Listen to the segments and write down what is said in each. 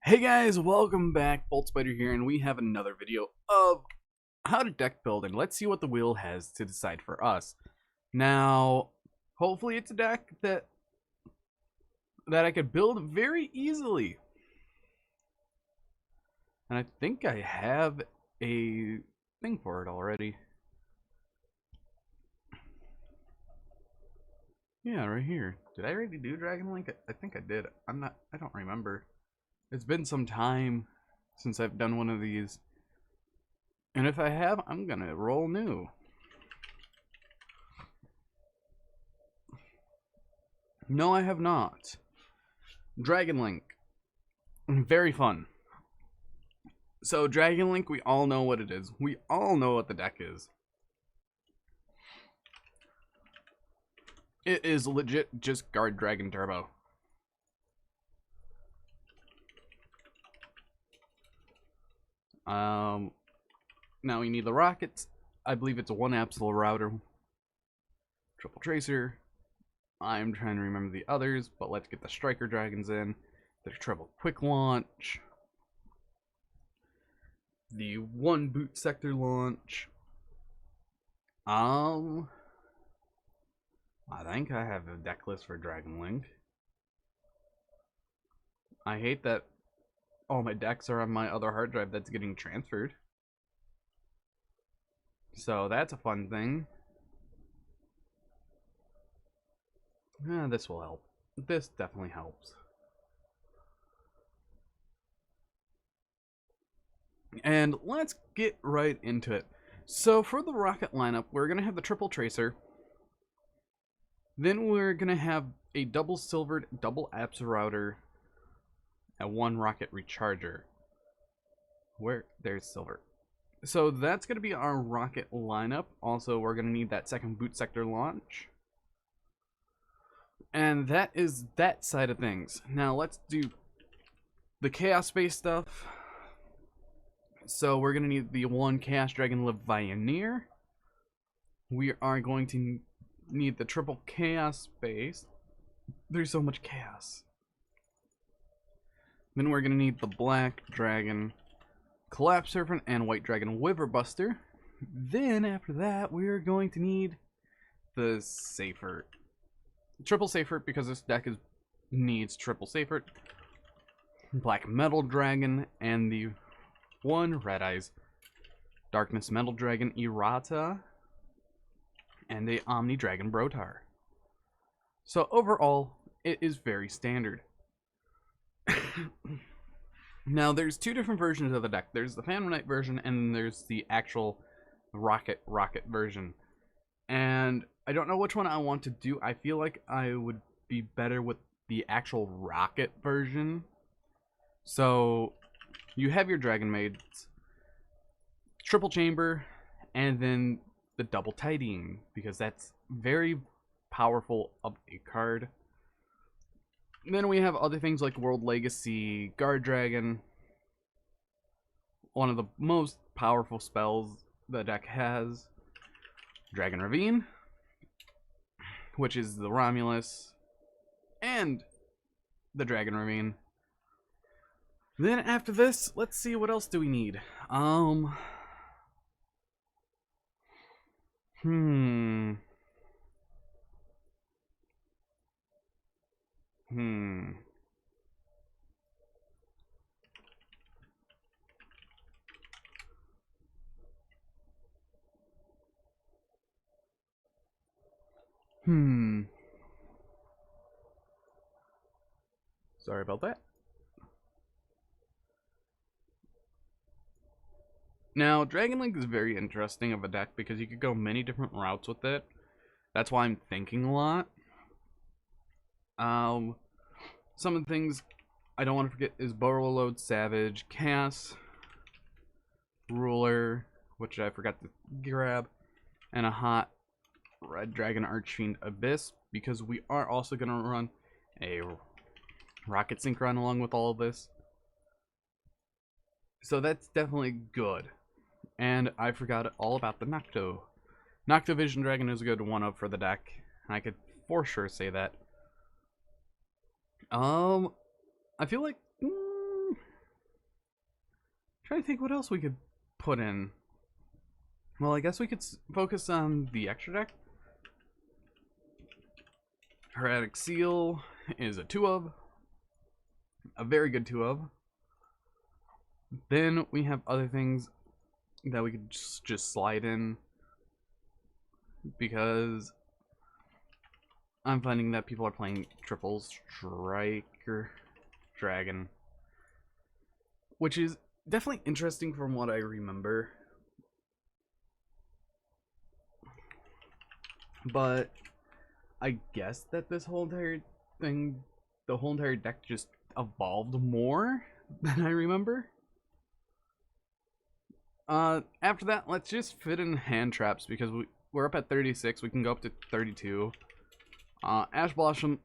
Hey guys, welcome back. Bolt Spider here, and we have another video of how to deck build, and let's see what the wheel has to decide for us. Now, hopefully it's a deck that I could build very easily. And I think I have a thing for it already. Yeah, right here. Did I already do Dragon Link? I think I did. I don't remember. It's been some time since I've done one of these. And if I have, I'm gonna roll new. No, I have not. Dragon Link. Very fun. So, Dragon Link, we all know what it is. We all know what the deck is. It is legit just Guard Dragon Turbo. Now we need the rockets. I believe it's a one Absol router. Triple Tracer. I'm trying to remember the others, but let's get the Striker Dragons in. The Treble Quick Launch. The one Boot Sector Launch. I think I have a deck list for Dragon Link. I hate that all my decks are on my other hard drive that's getting transferred. So that's a fun thing. Yeah, this will help. This definitely helps. And let's get right into it. So for the rocket lineup, we're going to have the Triple Tracer. Then we're going to have a double silvered, double Abs router, and one rocket recharger. There's silver. So that's going to be our rocket lineup. Also, we're going to need that second boot sector launch. And that is that side of things. Now let's do the Chaos Space stuff. So we're going to need the one Chaos Dragon Levianeer. We are going to need the triple Chaos Space. There's so much chaos. Then we're going to need the Black Dragon Collapse Serpent and White Dragon Wyverbuster. Then after that, we're going to need the Safer. Triple Safer, because this deck needs triple Safer. Black Metal Dragon and the one Red Eyes Darkness Metal Dragon Errata and a Omni Dragon Brotar. So overall, it is very standard. Now, there's two different versions of the deck. There's the Phantom Knight version, and there's the actual Rocket version. And I don't know which one I want to do. I feel like I would be better with the actual Rocket version. So, you have your Dragon Maids, Triple Chamber, and then the Double Tidying, because that's very powerful of a card. Then we have other things like World Legacy, Guard Dragon, one of the most powerful spells the deck has, Dragon Ravine, which is the Romulus, and the Dragon Ravine. Then after this, let's see, what else do we need? Sorry about that. Now, Dragon Link is very interesting of a deck because you could go many different routes with it. That's why I'm thinking a lot. Some of the things I don't want to forget is Borreload Savage, Chaos Ruler, which I forgot to grab, and a hot Red Dragon Archfiend Abyss, because we are also going to run a Rocket Synchron along with all of this. So that's definitely good. And I forgot all about the Nocto. Nocto Vision Dragon is a good one-up for the deck. I could for sure say that. I feel like Trying to think what else we could put in. Well, I guess we could focus on the extra deck. Heretic Seal is a 2-of. A very good 2-of. Then we have other things that we could just slide in. Because I'm finding that people are playing triple Striker Dragon. Which is definitely interesting from what I remember. But I guess that this whole entire thing, the whole entire deck just evolved more than I remember. After that, let's just fit in hand traps because we're up at 36. We can go up to 32. Ash Blossom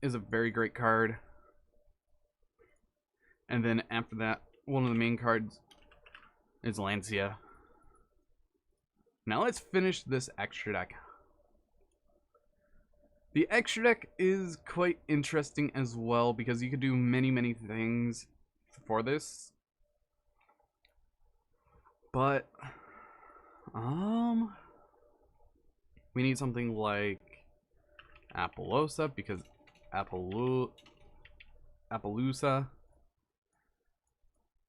is a very great card. And then after that, one of the main cards is Lancia. Now let's finish this extra deck. The extra deck is quite interesting as well because you could do many things for this. But we need something like Appaloosa because Appaloosa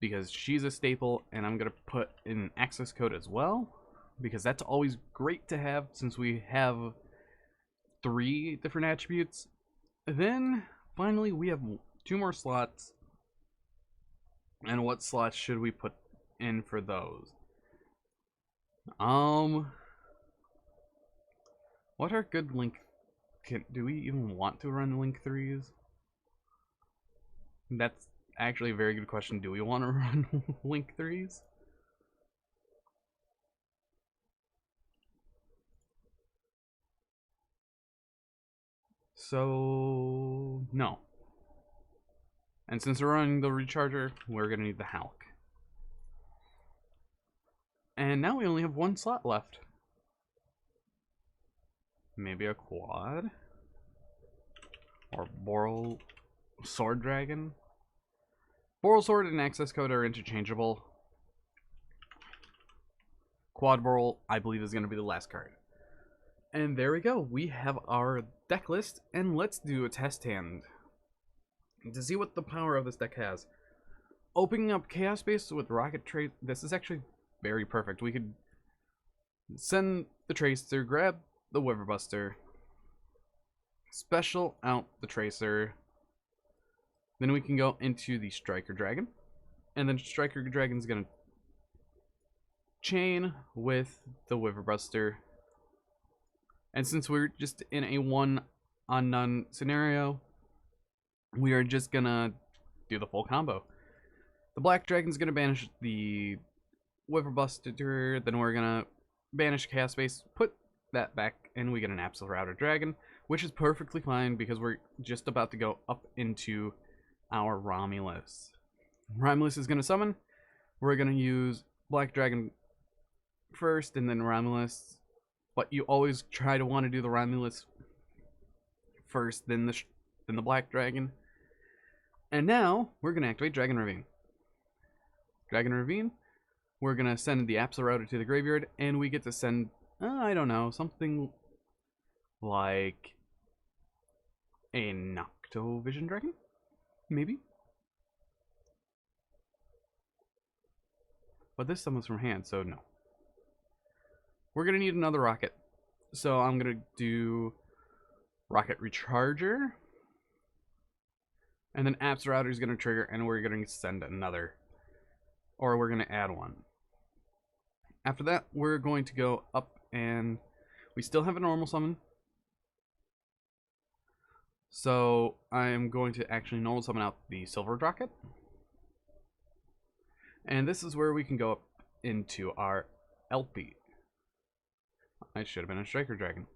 because she's a staple, and I'm gonna put in access code as well because that's always great to have since we have 3 different attributes. Then finally we have 2 more slots, and what slots should we put in for those? What are good link? Do we even want to run link 3s? That's actually a very good question. Do we want to run link 3s? So no. And since we're running the recharger, we're gonna need the Hulk. And now we only have 1 slot left. Maybe a quad? Or Boral Sword Dragon? Boral Sword and access code are interchangeable. Quad Boral, I believe, is going to be the last card. And there we go. We have our deck list. And let's do a test hand to see what the power of this deck has. Opening up Chaos Space with Rocket Trace. This is actually very perfect. We could send the Tracer, grab the Wiverbuster, special out the Tracer, then we can go into the Striker Dragon, and then Striker Dragon's gonna chain with the Wiverbuster, and since we're just in a 1-on-none scenario, we are just gonna do the full combo. The Black Dragon's gonna banish the Wiverbuster, then we're gonna banish Chaos Space, put that back, and we get an Absolute Router Dragon, which is perfectly fine because we're just about to go up into our Romulus. Romulus is going to summon. We're going to use Black Dragon first and then Romulus, but you always try to want to do the Romulus first, then the Black Dragon. And now we're going to activate Dragon Ravine. Dragon Ravine, we're going to send the Absolute Router to the graveyard, and we get to send I don't know, something like a Noctovision Dragon? Maybe? But this summons from hand, so no. We're going to need another rocket. So I'm going to do Rocket Recharger. And then Apps Router is going to trigger, and we're going to send another. Or we're going to add one. After that, we're going to go up, and we still have a normal summon. So I am going to actually normal summon out the Silver Rocket. And this is where we can go up into our LP. I should have been a Striker Dragon.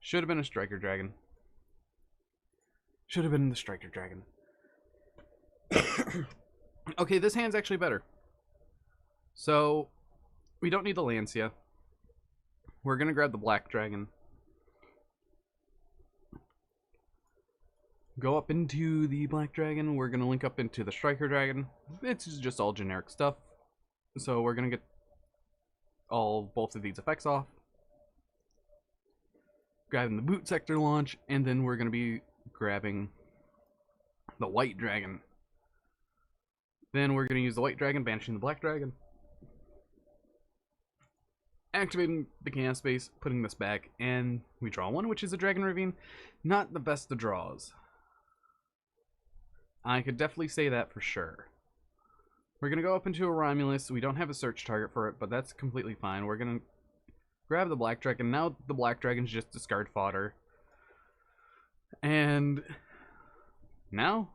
Should have been a Striker Dragon. Should have been the Striker Dragon. Okay, this hand's actually better. So, we don't need the Lancia. We're going to grab the Black Dragon. go up into the Black Dragon. We're going to link up into the Striker Dragon. It's just all generic stuff. So we're going to get both of these effects off. Grabbing the Boot Sector launch, and then we're going to be grabbing the White Dragon. Then we're going to use the White Dragon, banishing the Black Dragon. Activating the Chaos Base, putting this back, and we draw one, which is a Dragon Ravine. Not the best of draws. I could definitely say that for sure. We're going to go up into a Romulus. We don't have a search target for it, but that's completely fine. We're going to grab the Black Dragon. Now the Black Dragon's just discard fodder. And now,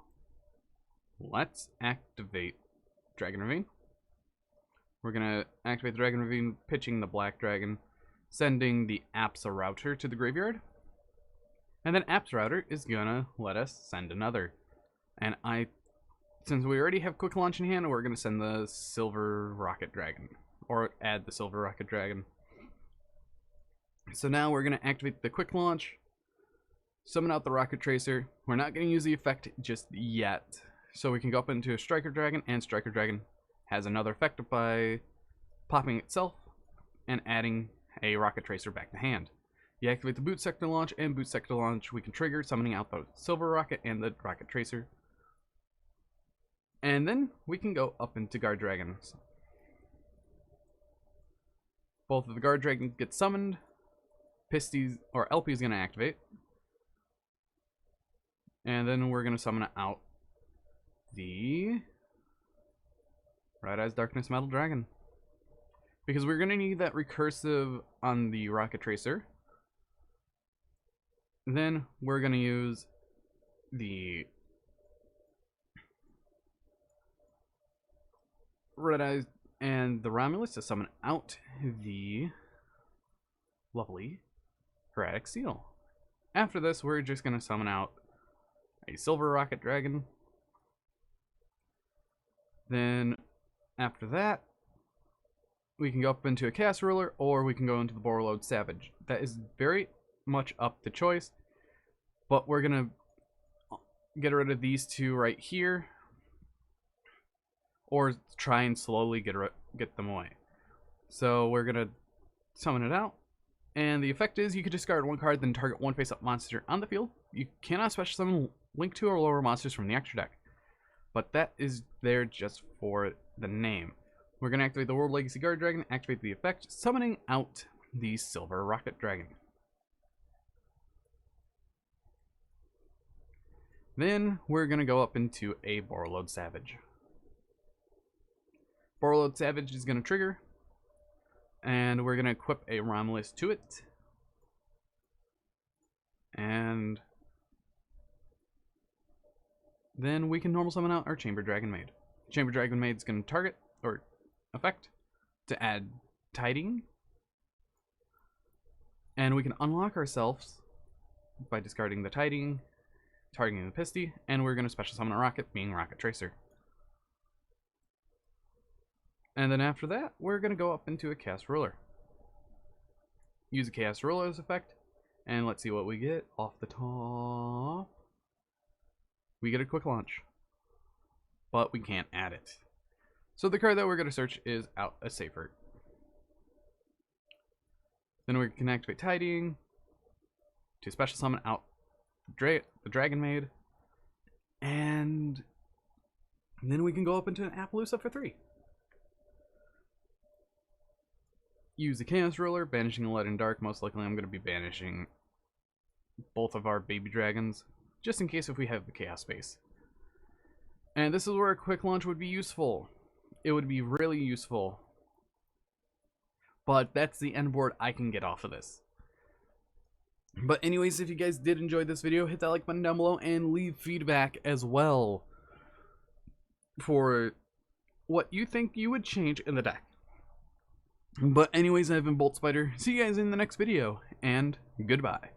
let's activate Dragon Ravine. We're going to activate the Dragon Ravine, pitching the Black Dragon, sending the Apsa Router to the graveyard. And then Apsa Router is going to let us send another. And since we already have Quick Launch in hand, we're going to send the Silver Rocket Dragon. Or add the Silver Rocket Dragon. So now we're going to activate the Quick Launch, summon out the Rocket Tracer. We're not going to use the effect just yet. So we can go up into a Striker Dragon, and Striker Dragon has another effect by popping itself and adding a Rocket Tracer back to hand. You activate the Boot Sector launch, and Boot Sector launch we can trigger, summoning out the Silver Rocket and the Rocket Tracer. And then we can go up into Guard Dragons. Both of the Guard Dragons get summoned. Pisty's or LP is going to activate. And then we're going to summon out the Red Eyes Darkness Metal Dragon. Because we're going to need that recursive on the Rocket Tracer. Then we're going to use the Red Eyes and the Romulus to summon out the lovely Heretic Seal. After this, we're just going to summon out a Silver Rocket Dragon. Then after that, we can go up into a Chaos Ruler, or we can go into the Borreload Savage. That is very much up to choice, but we're going to get rid of these two right here, or try and slowly get them away. So we're going to summon it out, and the effect is you can discard one card, then target one face-up monster on the field. You cannot special summon link 2 or lower monsters from the extra deck, but that is there just for the name. We're going to activate the World Legacy Guard Dragon, activate the effect, summoning out the Silver Rocket Dragon. Then we're going to go up into a Borreload Savage. Borreload Savage is going to trigger, and we're going to equip a Romulus to it. And then we can normal summon out our Chamber Dragon Maid. Chamber Dragon Maid is going to target, or effect, to add Tiding. And we can unlock ourselves by discarding the Tiding, targeting the Pisty, and we're going to special summon a Rocket, being Rocket Tracer. And then after that, we're going to go up into a Chaos Ruler. Use a Chaos Ruler's effect, and let's see what we get off the top. We get a Quick Launch, but we can't add it. So the card that we're going to search is out a Safer. Then we can activate Tidying to special summon out the Dragon Maid, and then we can go up into an Appaloosa for 3. Use the Chaos Ruler, banishing a Light and Dark. Most likely I'm going to be banishing both of our baby dragons, just in case if we have the Chaos Space. And this is where a Quick Launch would be useful. It would be really useful. But that's the end board I can get off of this. But anyways, if you guys did enjoy this video, hit that like button down below and leave feedback as well for what you think you would change in the deck. But anyways, I've been Bolt Spider. See you guys in the next video, and goodbye.